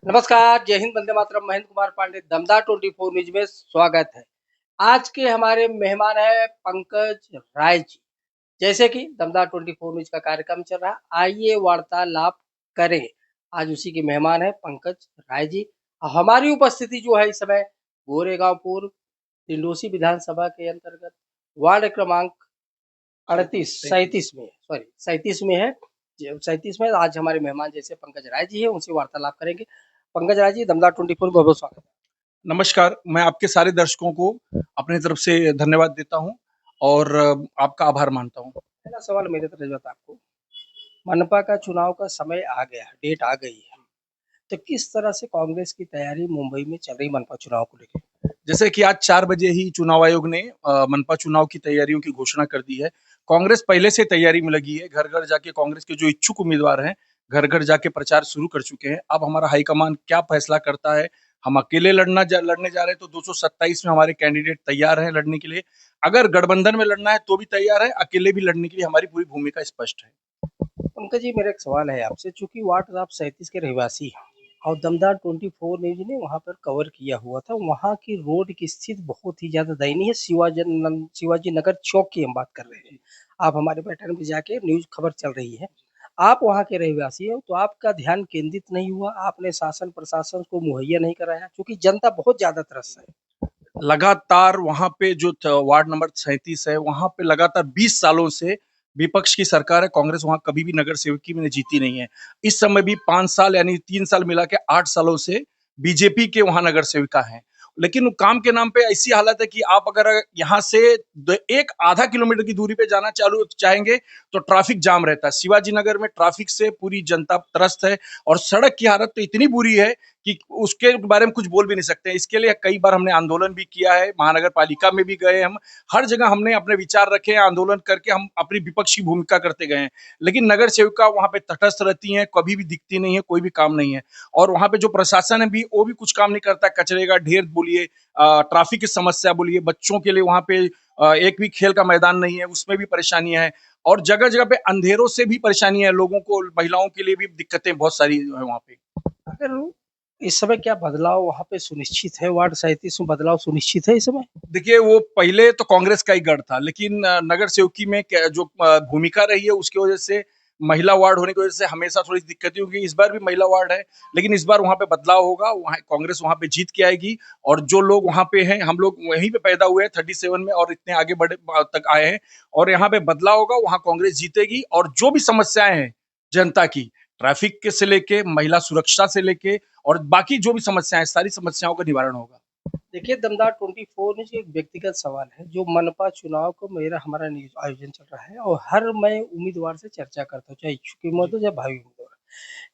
नमस्कार, जय हिंद, वंदे मातरम। महेंद्र कुमार पांडे, दमदार 24 न्यूज में स्वागत है। आज के हमारे मेहमान हैं पंकज राय जी। जैसे कि दमदार 24 न्यूज का कार्यक्रम चल रहा है, आइए वार्तालाप करें। आज उसी के मेहमान हैं पंकज राय जी। हमारी उपस्थिति जो है इस समय गोरेगांव पूर्व तिंडोसी विधानसभा के अंतर्गत वार्ड क्रमांक 38 37 में, सॉरी 37 में है। 37 में आज हमारे मेहमान जैसे पंकज राय जी हैं, उनसे वार्तालाप करेंगे। पंकज राय जी, दमदार 24 बहुत बहुत स्वागत नमस्कार, मैं आपके सारे दर्शकों को अपनी तरफ से धन्यवाद देता हूँ और आपका आभार मानता हूँ। पहला सवाल मेरे तरफ से था आपको, मनपा का चुनाव का समय आ गया, डेट आ गई है, तो किस तरह से कांग्रेस की तैयारी मुंबई में चल रही मनपा चुनाव को लेकर? जैसे कि आज 4 बजे ही चुनाव आयोग ने मनपा चुनाव की तैयारियों की घोषणा कर दी है। कांग्रेस पहले से तैयारी में लगी है। घर-घर जाके कांग्रेस के जो इच्छुक उम्मीदवार हैं, घर-घर जाके प्रचार शुरू कर चुके हैं। अब हमारा हाईकमान क्या फैसला करता है, हम अकेले लड़ने जा रहे हैं तो 227 में हमारे कैंडिडेट तैयार हैं लड़ने के लिए। अगर गठबंधन में लड़ना है तो भी तैयार है, अकेले भी लड़ने के लिए हमारी पूरी भूमिका स्पष्ट है। पंकज जी, मेरा एक सवाल है आपसे, चूंकि वार्ड आप 37 के रहवासी हैं और दमदार 24 न्यूज ने वहां पर कवर किया हुआ था, वहां की रोड की स्थिति बहुत ही ज्यादा दयनीय है। शिवाजी नगर चौक की हम बात कर रहे हैं। आप हमारे पैटर्न पे जाके न्यूज खबर चल रही है, आप वहां के रहवासी हो, तो आपका ध्यान केंद्रित नहीं हुआ, आपने शासन प्रशासन को मुहैया नहीं कराया, क्योंकि जनता बहुत ज्यादा त्रस्त है। लगातार वहां पे जो वार्ड नंबर 37 है वहां पे लगातार 20 सालों से विपक्ष की सरकार है। कांग्रेस वहां कभी भी नगर सेवकी में जीती नहीं है। इस समय भी 5 साल यानी 3 साल मिला के 8 सालों से बीजेपी के वहां नगर सेविका हैं। लेकिन काम के नाम पे ऐसी हालत है कि आप अगर यहाँ से एक आधा किलोमीटर की दूरी पे जाना चालू चाहेंगे तो ट्रैफिक जाम रहता है। शिवाजी नगर में ट्रैफिक से पूरी जनता त्रस्त है और सड़क की हालत तो इतनी बुरी है कि उसके बारे में कुछ बोल भी नहीं सकते। इसके लिए कई बार हमने आंदोलन भी किया है, महानगर पालिका में भी गए हम, हर जगह हमने अपने विचार रखे हैं, आंदोलन करके हम अपनी विपक्ष की भूमिका करते गए हैं। लेकिन नगर सेविका वहां पे तटस्थ रहती हैं, कभी भी दिखती नहीं है, कोई भी काम नहीं है। और वहां पे जो प्रशासन है भी वो भी कुछ काम नहीं करता। कचरे का ढेर बोलिए, ट्रैफिक की समस्या बोलिए, बच्चों के लिए वहां पे एक भी खेल का मैदान नहीं है, उसमें भी परेशानियां हैं। और जगह जगह पे अंधेरों से भी परेशानियां है, लोगों को, महिलाओं के लिए भी दिक्कतें बहुत सारी है वहां पे। अगर इस समय क्या बदलाव वहां पे सुनिश्चित है, वार्ड 37 में बदलाव सुनिश्चित है इस समय? देखिए, वो पहले तो कांग्रेस का ही गढ़ था, लेकिन नगर सेवकी में जो भूमिका रही है उसकी वजह से, महिला वार्ड होने की वजह से हमेशा थोड़ी दिक्कतें होंगी। इस बार भी महिला वार्ड है, लेकिन इस बार वहां पे बदलाव होगा। वहां कांग्रेस वहां पे जीत के आएगी। और जो लोग वहां पे हैं, हम लोग वहीं पे पैदा हुए हैं 37 में और इतने आगे बढ़े तक आए हैं। और यहाँ पे बदलाव होगा, वहां कांग्रेस जीतेगी। और जो भी समस्याएं हैं जनता की, ट्रैफिक के से लेके, महिला सुरक्षा से लेके और बाकी जो भी समस्याएं, सारी समस्याओं का निवारण होगा। देखिए, दमदार 24 न्यूज़ एक व्यक्तिगत सवाल है, जो मनपा चुनाव को हमारा न्यूज़ आयोजन चल रहा है और हर मैं उम्मीदवार से चर्चा करता हूँ, चाहे इच्छुक उम्मीदवार हो, चाहे भावी उम्मीदवार।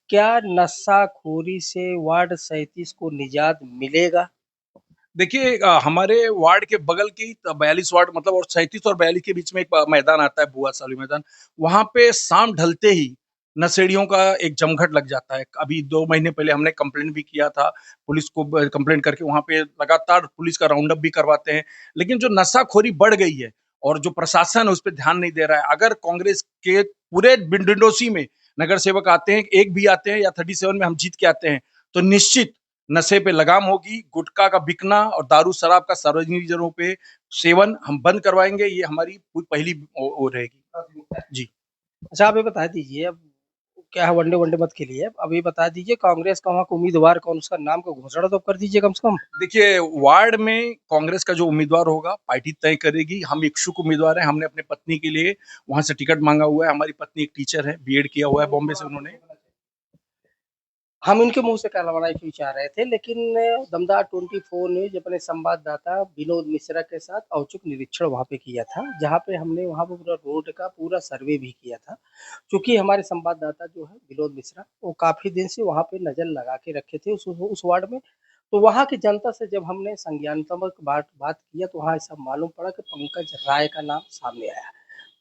क्या नशाखोरी से वार्ड 37 को निजात मिलेगा? देखिए, हमारे वार्ड के बगल की 42 वार्ड मतलब और 37 और 42 के बीच में एक मैदान आता है, बुआ साली मैदान। वहां पे शाम ढलते ही नशेड़ियों का एक जमघट लग जाता है। अभी 2 महीने पहले हमने कंप्लेंट भी किया था, पुलिस को कंप्लेंट करके वहां पे लगातार पुलिस का राउंड अप भी करवाते हैं। लेकिन जो नशाखोरी बढ़ गई है और जो प्रशासन है उस पर ध्यान नहीं दे रहा है। अगर कांग्रेस के पूरे डिंडोसी में नगर सेवक आते हैं, एक भी आते हैं या 37 में हम जीत के आते हैं, तो निश्चित नशे पे लगाम होगी। गुटखा का बिकना और दारू शराब का सार्वजनिक जगहों पे सेवन हम बंद करवाएंगे। ये हमारी पहली वो रहेगी जी। अच्छा, आप ये बता दीजिए, अब क्या है, वनडे वनडे मत खेलिए, अब ये बता दीजिए कांग्रेस का वहाँ का उम्मीदवार कौन, उसका नाम का घोषणा तो कर दीजिए कम से कम। देखिए, वार्ड में कांग्रेस का जो उम्मीदवार होगा पार्टी तय करेगी। हम इच्छुक उम्मीदवार हैं, हमने अपने पत्नी के लिए वहां से टिकट मांगा हुआ है। हमारी पत्नी एक टीचर है, बीएड किया हुआ है बॉम्बे से उन्होंने। हम इनके मुंह से कहलवाना ही चाह रहे थे, लेकिन दमदार 24 न्यूज अपने संवाददाता विनोद मिश्रा के साथ औचक निरीक्षण वहां पे किया था, जहां पे हमने वहां पे पूरा रोड का पूरा सर्वे भी किया था। क्योंकि हमारे संवाददाता जो है विनोद मिश्रा, वो काफी दिन से वहां पे नजर लगा के रखे थे उस वार्ड में। तो वहां की जनता से जब हमने संज्ञानात्मक बात किया, तो वहां ऐसा मालूम पड़ा कि पंकज राय का नाम सामने आया।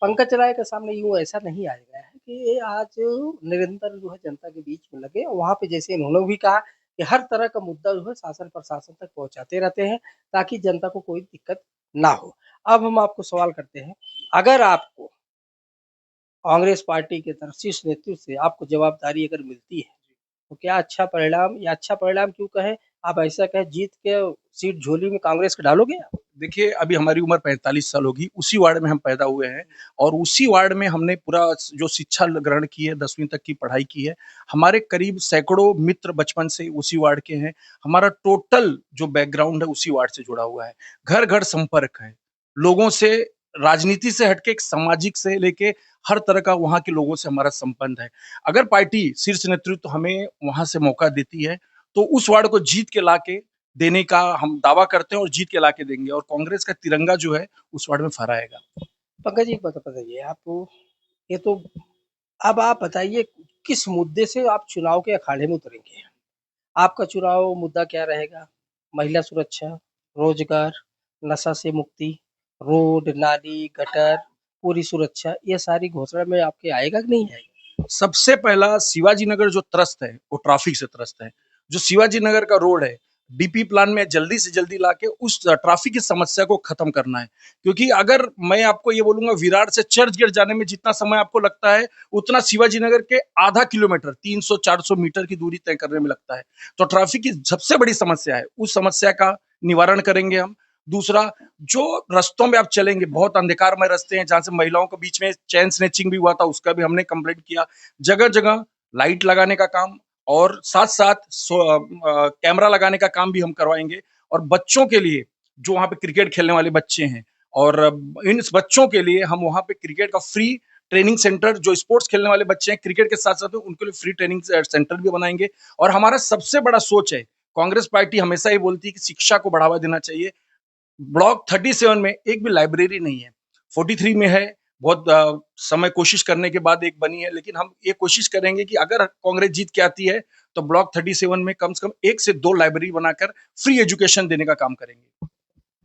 पंकज राय के सामने यूँ ऐसा नहीं आ गया है कि ये आज निरंतर जो है जनता के बीच में लगे, और वहाँ पे जैसे इन्होंने भी कहा कि हर तरह का मुद्दा जो है शासन प्रशासन तक पहुँचाते रहते हैं, ताकि जनता को कोई दिक्कत ना हो। अब हम आपको सवाल करते हैं, अगर आपको कांग्रेस पार्टी की तरफ शीर्ष नेतृत्व से आपको जवाबदारी अगर मिलती है, तो क्या अच्छा परिणाम, या अच्छा परिणाम क्यों कहें, आप ऐसा कहें जीत के सीट झोली में कांग्रेस को डालोगे आप? देखिए, अभी हमारी उम्र 45 साल होगी, उसी वार्ड में हम पैदा हुए हैं और उसी वार्ड में हमने पूरा जो शिक्षा ग्रहण की है, 10वीं तक की पढ़ाई की है। हमारे करीब सैकड़ों मित्र बचपन से उसी वार्ड के हैं। हमारा टोटल जो बैकग्राउंड है उसी वार्ड से जुड़ा हुआ है। घर-घर संपर्क है। लोगों से राजनीति से हटके एक सामाजिक से लेके हर तरह का वहाँ के लोगों से हमारा संबंध है। अगर पार्टी शीर्ष नेतृत्व हमें वहाँ से मौका देती है, तो उस वार्ड को जीत के लाके देने का हम दावा करते हैं और जीत के लाके देंगे और कांग्रेस का तिरंगा जो है उस वार्ड में फहराएगा। पंकज जी, एक बात बताइए आप, ये तो अब आप बताइए किस मुद्दे से आप चुनाव के अखाड़े में उतरेंगे? आपका चुनाव मुद्दा क्या रहेगा? महिला सुरक्षा, रोजगार, नशा से मुक्ति, रोड, नाली, गटर, पूरी सुरक्षा, ये सारी घोषणा में आपके आएगा कि नहीं आएगा? सबसे पहला शिवाजी नगर जो त्रस्त है वो ट्रैफिक से त्रस्त है। जो शिवाजी नगर का रोड है, डीपी प्लान में जल्दी से जल्दी लाके उस ट्रैफिक की समस्या को खत्म करना है। क्योंकि अगर मैं आपको ये बोलूंगा विरार से चर्चगेट जाने में जितना समय आपको लगता है, उतना शिवाजी नगर के आधा किलोमीटर 300-400 मीटर की दूरी तय करने में लगता है। तो ट्रैफिक की सबसे बड़ी समस्या है, उस समस्या का निवारण करेंगे हम। दूसरा, जो रास्तों में आप चलेंगे, बहुत अंधकारमय रास्ते हैं जहां से महिलाओं के बीच में चैन स्नैचिंग भी हुआ था, उसका भी हमने कंप्लेंट किया। जगह जगह लाइट लगाने का काम और साथ साथ कैमरा लगाने का काम भी हम करवाएंगे। और बच्चों के लिए जो वहां पे क्रिकेट खेलने वाले बच्चे हैं और इन बच्चों के लिए हम वहां पे क्रिकेट का फ्री ट्रेनिंग सेंटर, जो स्पोर्ट्स खेलने वाले बच्चे हैं क्रिकेट के साथ साथ उनके लिए फ्री ट्रेनिंग सेंटर भी बनाएंगे। और हमारा सबसे बड़ा सोच है, कांग्रेस पार्टी हमेशा ही बोलती है कि शिक्षा को बढ़ावा देना चाहिए। ब्लॉक 37 में एक भी लाइब्रेरी नहीं है, 43 में है। बहुत समय कोशिश करने के बाद एक बनी है, लेकिन हम ये कोशिश करेंगे कि अगर कांग्रेस जीत के आती है तो ब्लॉक 37 में कम से कम 1 से 2 लाइब्रेरी बनाकर फ्री एजुकेशन देने का काम करेंगे।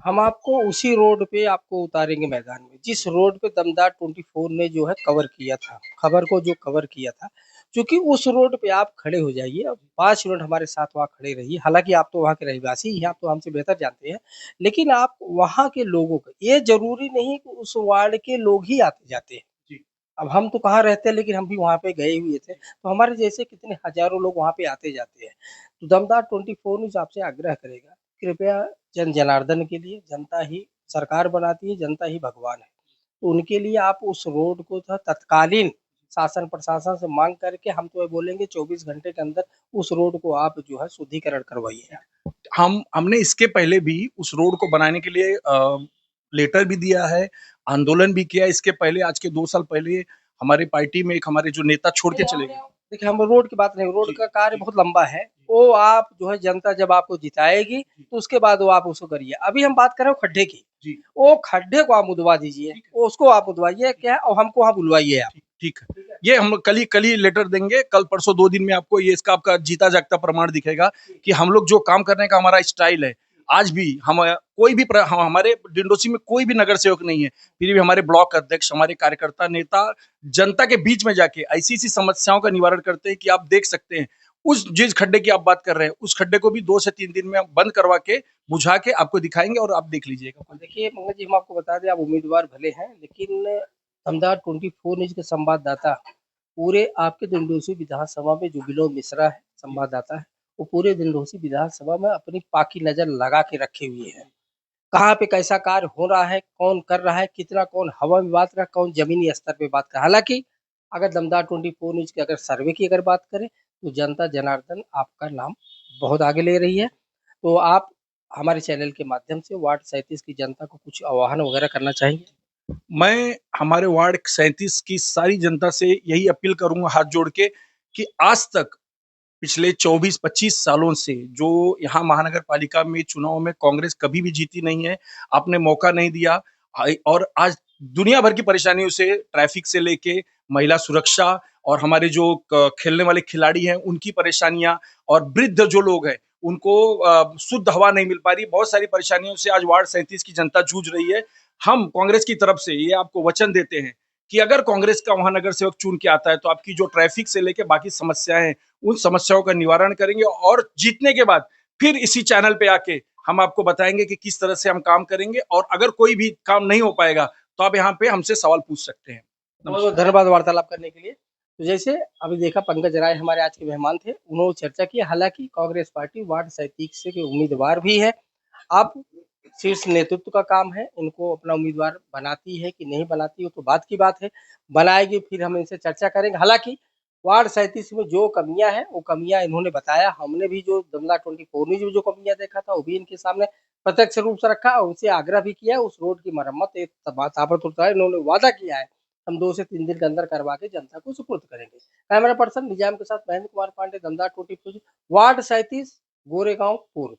हम आपको उसी रोड पे आपको उतारेंगे मैदान में, जिस रोड पे दमदार 24 ने जो है कवर किया था, खबर को जो कवर किया था। क्योंकि उस रोड पे आप खड़े हो जाइए और 5 मिनट हमारे साथ वहाँ खड़े रहिए। हालाँकि आप तो वहाँ के रहवासी ही हैं, आप तो हमसे बेहतर जानते हैं। लेकिन आप वहाँ के लोगों को, ये ज़रूरी नहीं कि उस वार्ड के लोग ही आते-जाते हैं। जी। अब हम तो कहाँ रहते हैं, लेकिन हम भी वहाँ पे गए हुए थे। तो हमारे जैसे कितने हज़ारों लोग वहाँ पे आते-जाते हैं। तो दमदार 24 न्यूज़ आपसे आग्रह करेगा, कृपया जन जनार्दन के लिए, जनता ही सरकार बनाती है, जनता ही भगवान है। तो उनके लिए आप उस रोड को तत्कालीन शासन प्रशासन से माँग करके, हम तो ये बोलेंगे 24 घंटे के अंदर उस रोड को आप जो है शुद्धिकरण करवाइए। हमने इसके पहले भी उस रोड को बनाने के लिए लेटर भी दिया है, आंदोलन भी किया। इसके पहले आज के 2 साल पहले हमारी पार्टी में एक हमारे जो नेता छोड़ के चले गए। देखिए, हम रोड की बात नहीं, रोड जी, का कार्य जी, बहुत लंबा है। वो आप जो है जनता जब आपको जिताएगी, तो उसके बाद वो आप उसको करिए। अभी हम बात कर रहे हो खड्डे की। जी, वो खड्डे को आप मुदवा दीजिए, ठीक है, वो उसको आप मुदवाइए क्या, और हमको वहाँ बुलवाइए आप। ठीक है। ये हम कल ही लेटर देंगे, कल परसों 2 दिन में आपको ये इसका आपका जीता जागता प्रमाण दिखेगा कि हम लोग जो काम करने का हमारा स्टाइल है। आज भी हम कोई भी हमारे डिंडोसी में कोई भी नगर सेवक नहीं है, फिर भी हमारे ब्लॉक अध्यक्ष, हमारे कार्यकर्ता, नेता जनता के बीच में जाके ऐसी-ऐसी समस्याओं का निवारण करते हैं कि आप देख सकते हैं। उस जिस खड्डे की आप बात कर रहे हैं, उस खड्डे को भी 2 से 3 दिन में हम बंद करवा के, बुझा के आपको दिखाएँगे और आप देख लीजिएगा। देखिए पंकज जी, हम आपको बता दें, आप उम्मीदवार भले हैं, लेकिन दमदार 24 न्यूज़ के संवाददाता पूरे आपके डिंडोसी विधानसभा में, जो विनोद मिश्रा है संवाददाता है, वो पूरे डिंडोसी विधानसभा में अपनी पाकी नज़र लगा के रखे हुए हैं। कहाँ पे कैसा कार्य हो रहा है, कौन कर रहा है, कितना कौन हवा में बात रहा है, कौन ज़मीनी स्तर पे बात कर रहा है। हालाँकि अगर दमदार 24 न्यूज़ की अगर सर्वे की अगर बात करें, तो जनता जनार्दन आपका नाम बहुत आगे ले रही है। तो आप हमारे चैनल के माध्यम से वार्ड 37 की जनता को कुछ आह्वान वगैरह करना चाहेंगे? मैं हमारे वार्ड 37 की सारी जनता से यही अपील करूंगा हाथ जोड़ के कि आज तक पिछले 24-25 सालों से जो यहाँ महानगर पालिका में चुनाव में कांग्रेस कभी भी जीती नहीं है, आपने मौका नहीं दिया। और आज दुनिया भर की परेशानियों से, ट्रैफिक से लेके महिला सुरक्षा और हमारे जो खेलने वाले खिलाड़ी हैं उनकी परेशानियां और वृद्ध जो लोग हैं उनको शुद्ध हवा नहीं मिल पा रही, बहुत सारी परेशानियों से आज वार्ड 37 की जनता जूझ रही है। हम कांग्रेस की तरफ से ये आपको वचन देते हैं कि अगर कांग्रेस का वहां नगर सेवक चुन के आता है तो आपकी जो ट्रैफिक से लेके बाकी समस्याएं हैं उन समस्याओं का निवारण करेंगे और जीतने के बाद फिर इसी चैनल पे आके हम आपको बताएंगे कि किस तरह से हम काम करेंगे। और अगर कोई भी काम नहीं हो पाएगा तो आप यहाँ पे हमसे सवाल पूछ सकते हैं। बहुत बहुत नमस्कार। धन्यवाद वार्तालाप करने के लिए। तो जैसे अभी देखा पंकज राय हमारे आज के मेहमान थे, उन्होंने चर्चा की। हालाँकि कांग्रेस पार्टी वार्ड 37 से के उम्मीदवार भी है। अब शीर्ष नेतृत्व का काम है, इनको अपना उम्मीदवार बनाती है कि नहीं बनाती है, तो बात की बात है। बनाएगी फिर हम इनसे चर्चा करेंगे। हालाँकि वार्ड 37 में जो कमियाँ हैं, वो कमियाँ इन्होंने बताया। हमने भी जो दंगला 24 न्यूज़ में जो कमियाँ देखा था, वो भी इनके सामने प्रत्यक्ष रूप से रखा और उनसे आग्रह भी किया है, उस रोड की मरम्मत एक ताबड़तोड़ इन्होंने वादा किया है, हम 2 से 3 दिन के अंदर करवा के जनता को सुपुर्द करेंगे। कैमरा पर्सन निजाम के साथ महेंद्र कुमार पांडे, दमदार 24 वार्ड 37 गोरेगांव पूर्व।